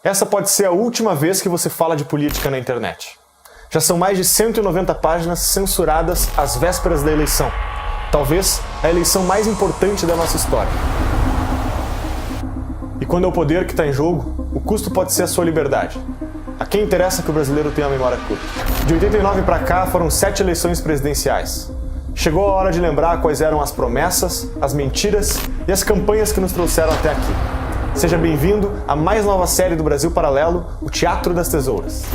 Essa pode ser a última vez que você fala de política na internet. Já são mais de 190 páginas censuradas às vésperas da eleição. Talvez a eleição mais importante da nossa história. E quando é o poder que está em jogo, o custo pode ser a sua liberdade. A quem interessa que o brasileiro tenha a memória curta? De 89 para cá foram 7 eleições presidenciais. Chegou a hora de lembrar quais eram as promessas, as mentiras e as campanhas que nos trouxeram até aqui. Seja bem-vindo à mais nova série do Brasil Paralelo, o Teatro das Tesouras.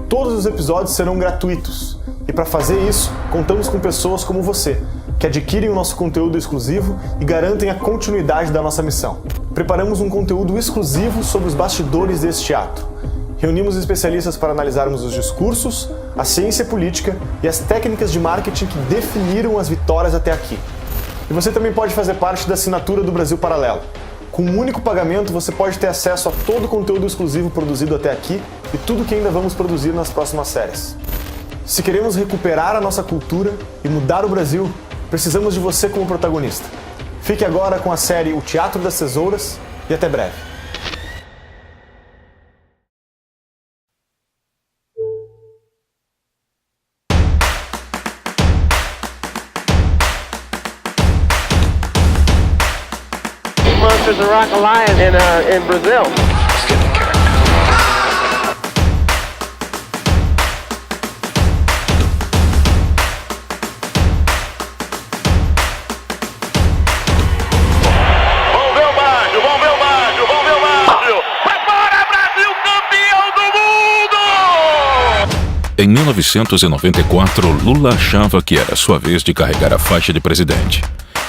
Todos os episódios serão gratuitos. E para fazer isso, contamos com pessoas como você, que adquirem o nosso conteúdo exclusivo e garantem a continuidade da nossa missão. Preparamos um conteúdo exclusivo sobre os bastidores desse teatro. Reunimos especialistas para analisarmos os discursos, a ciência política e as técnicas de marketing que definiram as vitórias até aqui. E você também pode fazer parte da assinatura do Brasil Paralelo. Com um único pagamento, você pode ter acesso a todo o conteúdo exclusivo produzido até aqui e tudo que ainda vamos produzir nas próximas séries. Se queremos recuperar a nossa cultura e mudar o Brasil, precisamos de você como protagonista. Fique agora com a série O Teatro das Tesouras e até breve. Monsters of Rock Alliance in Brazil. Em 1994, Lula achava que era sua vez de carregar a faixa de presidente.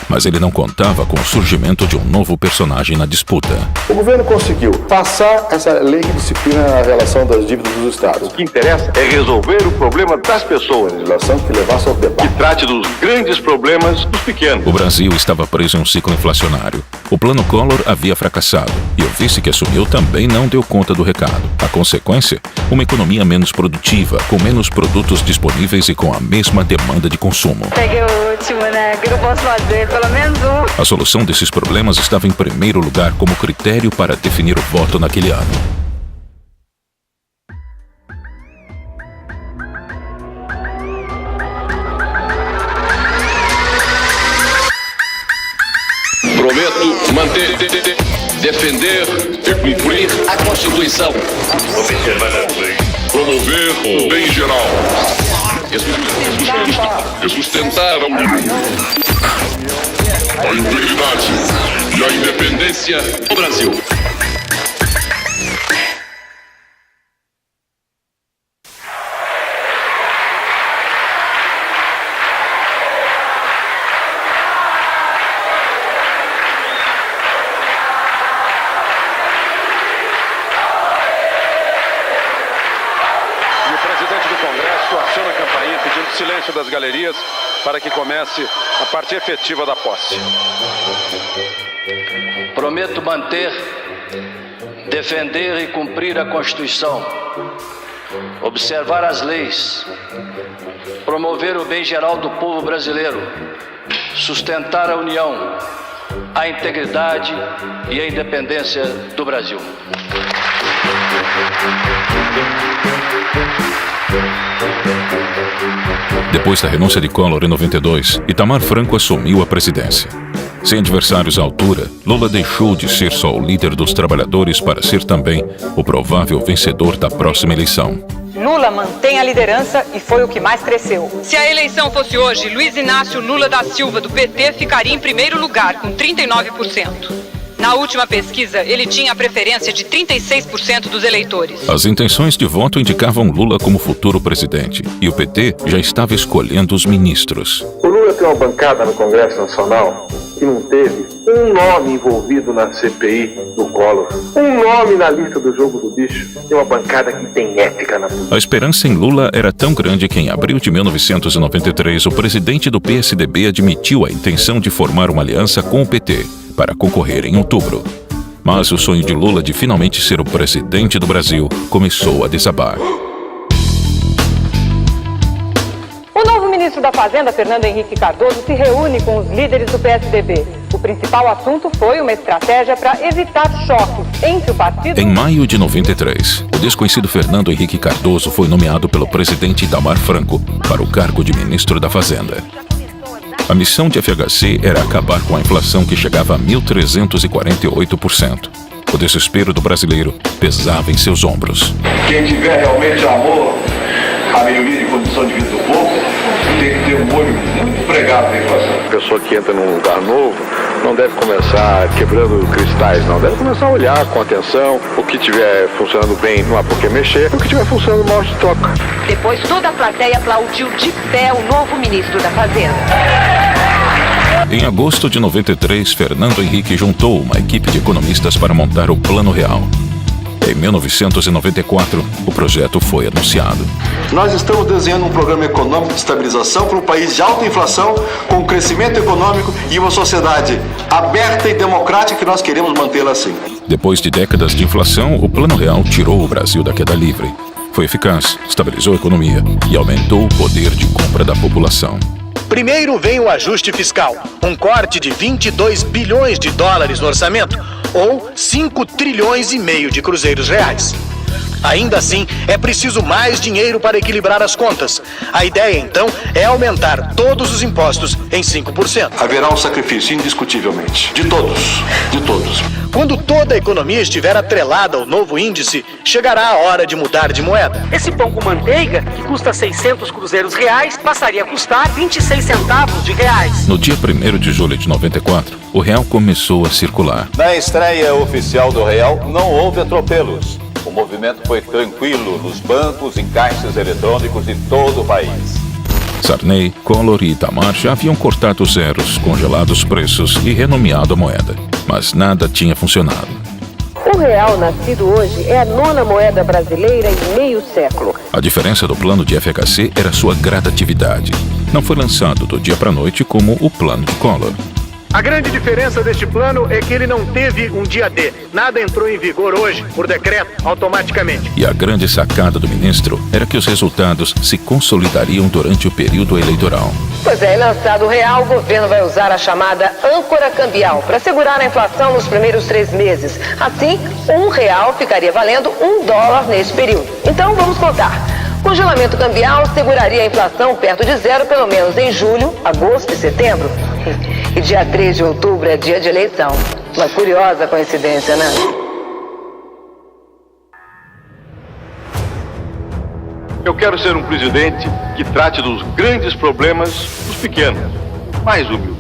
Mas ele não contava com o surgimento de um novo personagem na disputa. O governo conseguiu passar essa lei que disciplina a relação das dívidas dos estados. O que interessa é resolver o problema das pessoas. Legislação que levasse ao debate. Que trate dos grandes problemas dos pequenos. O Brasil estava preso em um ciclo inflacionário. O plano Collor havia fracassado e o vice que assumiu também não deu conta do recado. A consequência? Uma economia menos produtiva, com menos produtos disponíveis e com a mesma demanda de consumo. Peguei o último, né? O que eu posso fazer? Pelo menos um. A solução desses problemas estava em primeiro lugar como critério para definir o voto naquele ano. Prometo manter, defender e cumprir a Constituição. Promover o bem geral. E sustentar a integridade e a independência do Brasil. Aciona a campainha pedindo silêncio das galerias para que comece a parte efetiva da posse. Prometo manter, defender e cumprir a Constituição, observar as leis, promover o bem geral do povo brasileiro, sustentar a união, a integridade e a independência do Brasil. Depois da renúncia de Collor em 92, Itamar Franco assumiu a presidência. Sem adversários à altura, Lula deixou de ser só o líder dos trabalhadores para ser também o provável vencedor da próxima eleição. Lula mantém a liderança e foi o que mais cresceu. Se a eleição fosse hoje, Luiz Inácio Lula da Silva, do PT, ficaria em primeiro lugar, com 39%. Na última pesquisa, ele tinha a preferência de 36% dos eleitores. As intenções de voto indicavam Lula como futuro presidente, e o PT já estava escolhendo os ministros. O Lula tem uma bancada no Congresso Nacional que não teve um nome envolvido na CPI do Collor, um nome na lista do jogo do bicho. Tem uma bancada que tem ética na política. A esperança em Lula era tão grande que em abril de 1993, o presidente do PSDB admitiu a intenção de formar uma aliança com o PT para concorrer em outubro. Mas o sonho de Lula de finalmente ser o presidente do Brasil começou a desabar. O novo ministro da Fazenda, Fernando Henrique Cardoso, se reúne com os líderes do PSDB. O principal assunto foi uma estratégia para evitar choques entre o partido... Em maio de 93, o desconhecido Fernando Henrique Cardoso foi nomeado pelo presidente Itamar Franco para o cargo de ministro da Fazenda. A missão de FHC era acabar com a inflação que chegava a 1.348%. O desespero do brasileiro pesava em seus ombros. Quem tiver realmente amor à melhoria de condição de vida do povo, tem que ter um olho muito pregado na inflação. A pessoa que entra num lugar novo não deve começar quebrando cristais, não. Deve começar a olhar com atenção. O que estiver funcionando bem não há por que mexer. O que estiver funcionando mal se troca. Depois toda a plateia aplaudiu de pé o novo ministro da Fazenda. Em agosto de 93, Fernando Henrique juntou uma equipe de economistas para montar o Plano Real. Em 1994, o projeto foi anunciado. Nós estamos desenhando um programa econômico de estabilização para um país de alta inflação, com crescimento econômico e uma sociedade aberta e democrática que nós queremos mantê-la assim. Depois de décadas de inflação, o Plano Real tirou o Brasil da queda livre. Foi eficaz, estabilizou a economia e aumentou o poder de compra da população. Primeiro vem o ajuste fiscal, um corte de 22 bilhões de dólares no orçamento, ou 5 trilhões e meio de cruzeiros reais. Ainda assim, é preciso mais dinheiro para equilibrar as contas. A ideia, então, é aumentar todos os impostos em 5%. Haverá um sacrifício, indiscutivelmente. De todos. De todos. Quando toda a economia estiver atrelada ao novo índice, chegará a hora de mudar de moeda. Esse pão com manteiga, que custa 600 cruzeiros reais, passaria a custar 26 centavos de reais. No dia 1º de julho de 94, o real começou a circular. Na estreia oficial do real, não houve atropelos. O movimento foi tranquilo nos bancos e caixas eletrônicos de todo o país. Sarney, Collor e Itamar já haviam cortado zeros, congelado os preços e renomeado a moeda. Mas nada tinha funcionado. O real nascido hoje é a 9ª moeda brasileira em meio século. A diferença do plano de FHC era sua gradatividade. Não foi lançado do dia para a noite como o plano de Collor. A grande diferença deste plano é que ele não teve um dia D. Nada entrou em vigor hoje, por decreto, automaticamente. E a grande sacada do ministro era que os resultados se consolidariam durante o período eleitoral. Pois é, lançado o real, o governo vai usar a chamada âncora cambial para segurar a inflação nos primeiros 3 meses. Assim, R$1 ficaria valendo $1 nesse período. Então, vamos contar. Congelamento cambial seguraria a inflação perto de zero, pelo menos em julho, agosto e setembro. E dia 3 de outubro é dia de eleição. Uma curiosa coincidência, né? Eu quero ser um presidente que trate dos grandes problemas dos pequenos, mais humildes.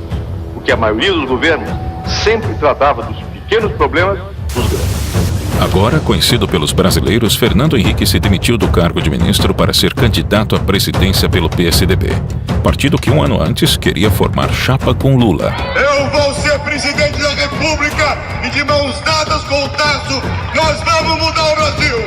Porque a maioria dos governos sempre tratava dos pequenos problemas dos grandes. Agora, conhecido pelos brasileiros, Fernando Henrique se demitiu do cargo de ministro para ser candidato à presidência pelo PSDB, partido que 1 ano antes queria formar chapa com Lula. Eu vou ser presidente da República e de mãos dadas com o Tasso, nós vamos mudar o Brasil!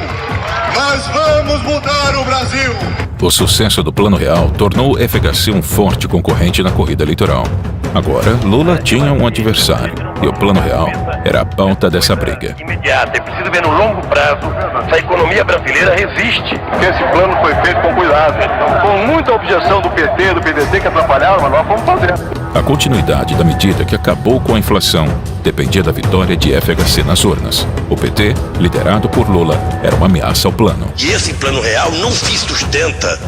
Nós vamos mudar o Brasil! O sucesso do Plano Real tornou o FHC um forte concorrente na corrida eleitoral. Agora, Lula tinha um adversário e o Plano Real era a pauta dessa briga. Imediato, é preciso ver no longo prazo se a economia brasileira resiste. Esse plano foi feito com cuidado, com muita objeção do PT, do PDT que atrapalharam, mas nós vamos fazer. A continuidade da medida que acabou com a inflação dependia da vitória de FHC nas urnas. O PT, liderado por Lula, era uma ameaça ao plano. E esse Plano Real não se sustenta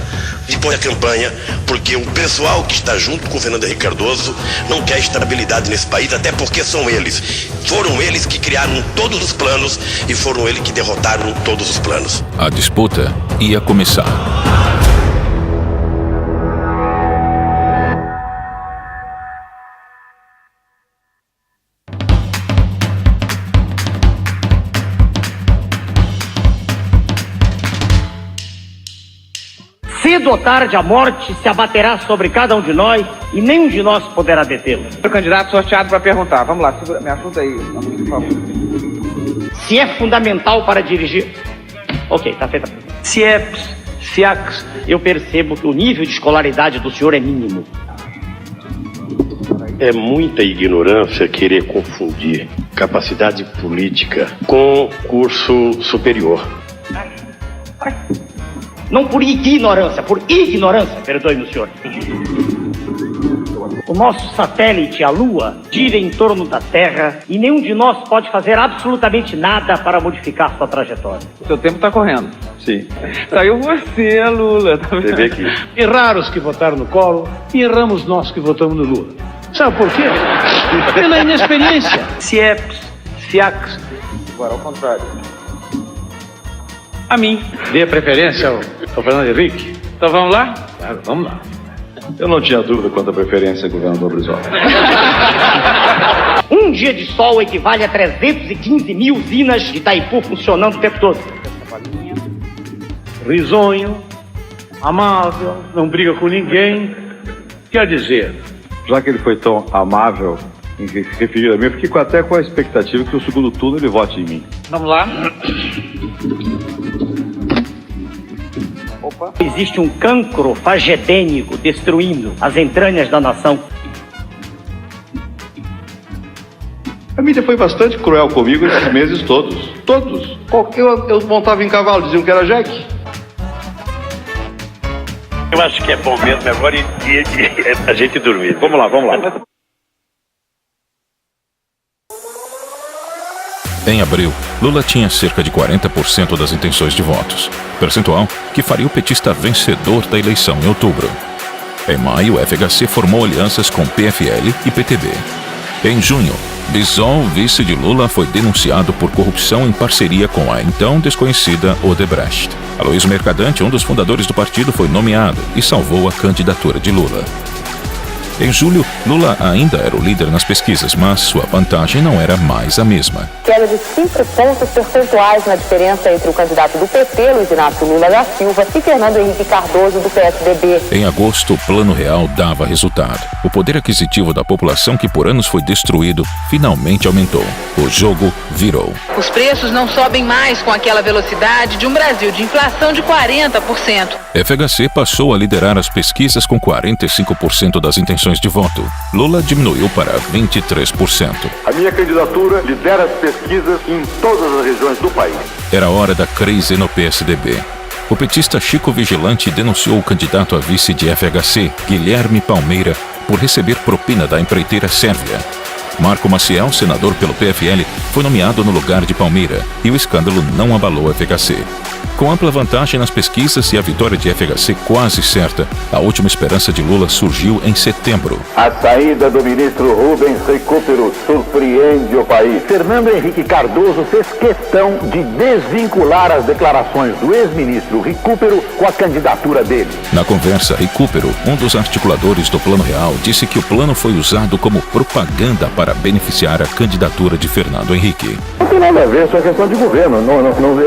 e põe a campanha porque o pessoal que está junto com o Fernando Henrique Cardoso não quer estabilidade nesse país, até porque são eles. Foram eles que criaram todos os planos e foram eles que derrotaram todos os planos. A disputa ia começar. Cedo ou tarde a morte se abaterá sobre cada um de nós e nenhum de nós poderá detê-lo. O candidato sorteado para perguntar. Vamos lá, segura, me ajuda aí, por favor. Se é fundamental para dirigir... Ok, tá feita a pergunta. Eu percebo que o nível de escolaridade do senhor é mínimo. É muita ignorância querer confundir capacidade política com curso superior. Não por ignorância, perdoe-me, senhor. O nosso satélite, a Lua, gira em torno da Terra e nenhum de nós pode fazer absolutamente nada para modificar sua trajetória. O seu tempo está correndo. Sim. Saiu você, Lula. Tá vendo? Você vê aqui. Erraram os que votaram no Collor e erramos nós que votamos no Lula. Sabe por quê? Pela inexperiência. CIEPs, CIACs. Agora ao contrário. A mim. Dê preferência ao Fernando Henrique. Então vamos lá? Claro, vamos lá. Eu não tinha dúvida quanto à preferência do governador Brizola. Um dia de sol equivale a 315 mil usinas de Itaipu funcionando o tempo todo. Risonho, amável, não briga com ninguém. Quer dizer... Já que ele foi tão amável em se referir a mim, eu fiquei até com a expectativa que no segundo turno ele vote em mim. Vamos lá. Opa. Existe um cancro fagedênico destruindo as entranhas da nação. A mídia foi bastante cruel comigo esses meses todos. Todos. Eu montava em cavalo, diziam que era Jack. Eu acho que é bom mesmo agora a gente dormir. Vamos lá, vamos lá. Em abril, Lula tinha cerca de 40% das intenções de votos, percentual que faria o petista vencedor da eleição em outubro. Em maio, o FHC formou alianças com PFL e PTB. Em junho, Bisol, vice de Lula, foi denunciado por corrupção em parceria com a então desconhecida Odebrecht. Aloysio Mercadante, um dos fundadores do partido, foi nomeado e salvou a candidatura de Lula. Em julho, Lula ainda era o líder nas pesquisas, mas sua vantagem não era mais a mesma. Queda de 5 pontos percentuais na diferença entre o candidato do PT, Luiz Inácio Lula da Silva, e Fernando Henrique Cardoso, do PSDB. Em agosto, o Plano Real dava resultado. O poder aquisitivo da população, que por anos foi destruído, finalmente aumentou. O jogo virou. Os preços não sobem mais com aquela velocidade de um Brasil de inflação de 40%. FHC passou a liderar as pesquisas com 45% das intenções de voto. Lula diminuiu para 23%. A minha candidatura lidera as pesquisas em todas as regiões do país. Era hora da crise no PSDB. O petista Chico Vigilante denunciou o candidato a vice de FHC, Guilherme Palmeira, por receber propina da empreiteira sérvia. Marco Maciel, senador pelo PFL, foi nomeado no lugar de Palmeira e o escândalo não abalou a FHC. Com ampla vantagem nas pesquisas e a vitória de FHC quase certa, a última esperança de Lula surgiu em setembro. A saída do ministro Rubens Recupero surpreende o país. Fernando Henrique Cardoso fez questão de desvincular as declarações do ex-ministro Recupero com a candidatura dele. Na conversa, Recupero, um dos articuladores do Plano Real, disse que o plano foi usado como propaganda para beneficiar a candidatura de Fernando Henrique. Não tem nada a ver, isso é questão de governo.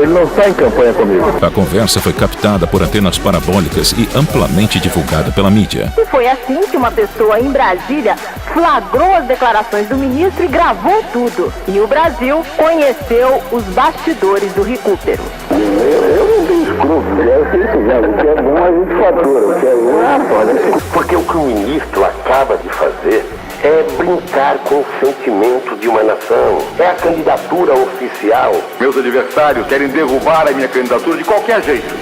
Ele não está em campanha comigo. A conversa foi captada por antenas parabólicas e amplamente divulgada pela mídia. E foi assim que uma pessoa em Brasília flagrou as declarações do ministro e gravou tudo. E o Brasil conheceu os bastidores do Recupero. Eu não tenho escrúpulo, o que é bom a gente fatura, o que é bom. Porque o que o ministro acaba de fazer é brincar com o sentimento de uma nação. É a candidatura oficial. Meus adversários querem derrubar a minha candidatura de qualquer jeito.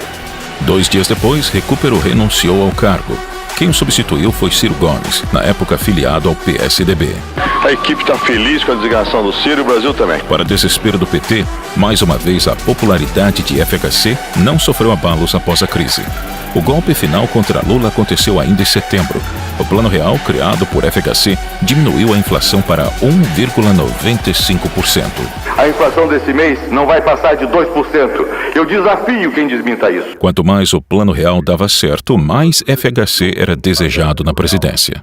2 dias depois, Recupero renunciou ao cargo. Quem o substituiu foi Ciro Gomes, na época filiado ao PSDB. A equipe está feliz com a designação do Ciro e o Brasil também. Para desespero do PT, mais uma vez a popularidade de FHC não sofreu abalos após a crise. O golpe final contra Lula aconteceu ainda em setembro. O Plano Real, criado por FHC, diminuiu a inflação para 1,95%. A inflação desse mês não vai passar de 2%. Eu desafio quem desminta isso. Quanto mais o Plano Real dava certo, mais FHC era desejado na presidência.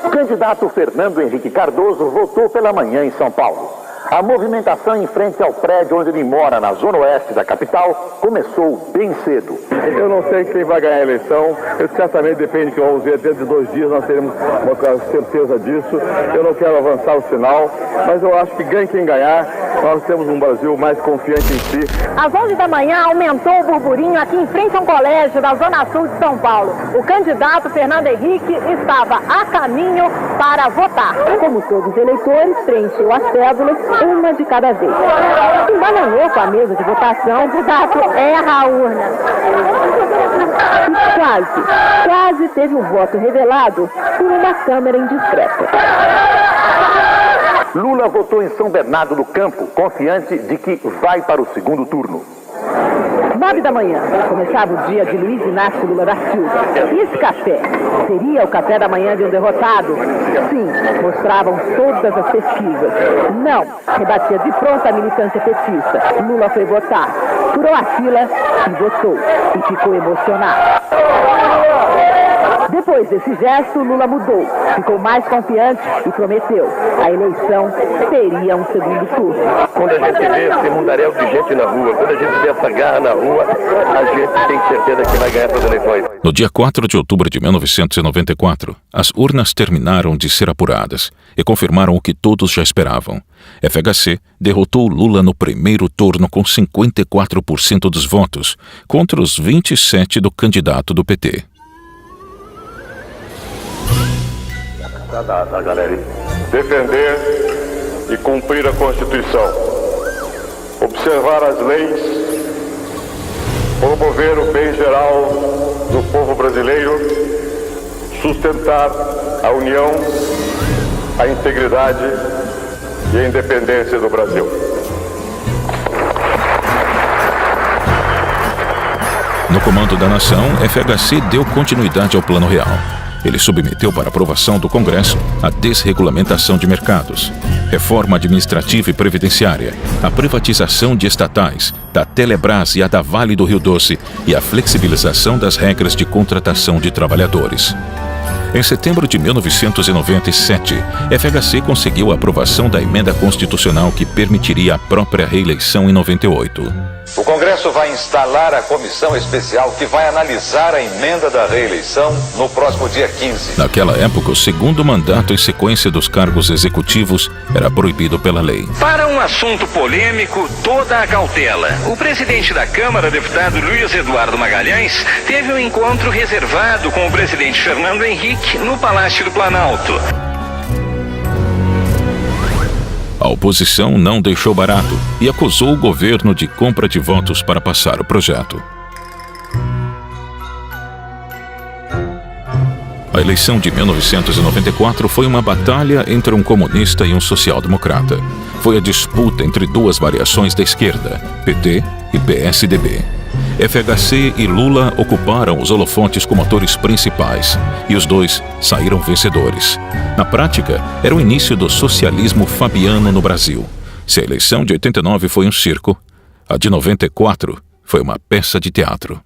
O candidato Fernando Henrique Cardoso votou pela manhã em São Paulo. A movimentação em frente ao prédio onde ele mora, na zona oeste da capital, começou bem cedo. Eu não sei quem vai ganhar a eleição, isso certamente depende do que vamos ver. Dentro de 2 dias nós teremos uma certeza disso. Eu não quero avançar o sinal, mas eu acho que ganhe quem ganhar, nós temos um Brasil mais confiante em si. Às 11 da manhã aumentou o burburinho aqui em frente a um colégio da Zona Sul de São Paulo. O candidato Fernando Henrique estava a caminho para votar. Como todos os eleitores, preencheu as cédulas uma de cada vez. Se bananeou com a mesa de votação, o candidato erra a urna. E quase teve um voto revelado por uma câmera indiscreta. Lula votou em São Bernardo do Campo, confiante de que vai para o segundo turno. 9 da manhã, começava o dia de Luiz Inácio Lula da Silva. E esse café seria o café da manhã de um derrotado? Sim, mostravam todas as pesquisas. Não, rebatia de pronto a militância petista. Lula foi votar, furou a fila e votou. E ficou emocionado. Depois desse gesto, Lula mudou, ficou mais confiante e prometeu: a eleição teria um segundo turno. Quando a gente vê esse mundaréu de gente na rua, quando a gente vê essa garra na rua, a gente tem certeza que vai ganhar essas eleições. No dia 4 de outubro de 1994, as urnas terminaram de ser apuradas e confirmaram o que todos já esperavam. FHC derrotou Lula no primeiro turno com 54% dos votos, contra os 27% do candidato do PT. Galera. Defender e cumprir a Constituição, observar as leis, promover o bem geral do povo brasileiro, sustentar a união, a integridade e a independência do Brasil. No comando da nação, FHC deu continuidade ao Plano Real. Ele submeteu para aprovação do Congresso a desregulamentação de mercados, reforma administrativa e previdenciária, a privatização de estatais, da Telebrás e a da Vale do Rio Doce e a flexibilização das regras de contratação de trabalhadores. Em setembro de 1997, FHC conseguiu a aprovação da emenda constitucional que permitiria a própria reeleição em 98. O Congresso vai instalar a comissão especial que vai analisar a emenda da reeleição no próximo dia 15. Naquela época, o segundo mandato em sequência dos cargos executivos era proibido pela lei. Para um assunto polêmico, toda a cautela. O presidente da Câmara, deputado Luiz Eduardo Magalhães, teve um encontro reservado com o presidente Fernando Henrique no Palácio do Planalto. A oposição não deixou barato e acusou o governo de compra de votos para passar o projeto. A eleição de 1994 foi uma batalha entre um comunista e um social-democrata. Foi a disputa entre duas variações da esquerda, PT e PSDB. FHC e Lula ocuparam os holofotes como atores principais, e os dois saíram vencedores. Na prática, era o início do socialismo fabiano no Brasil. Se a eleição de 89 foi um circo, a de 94 foi uma peça de teatro.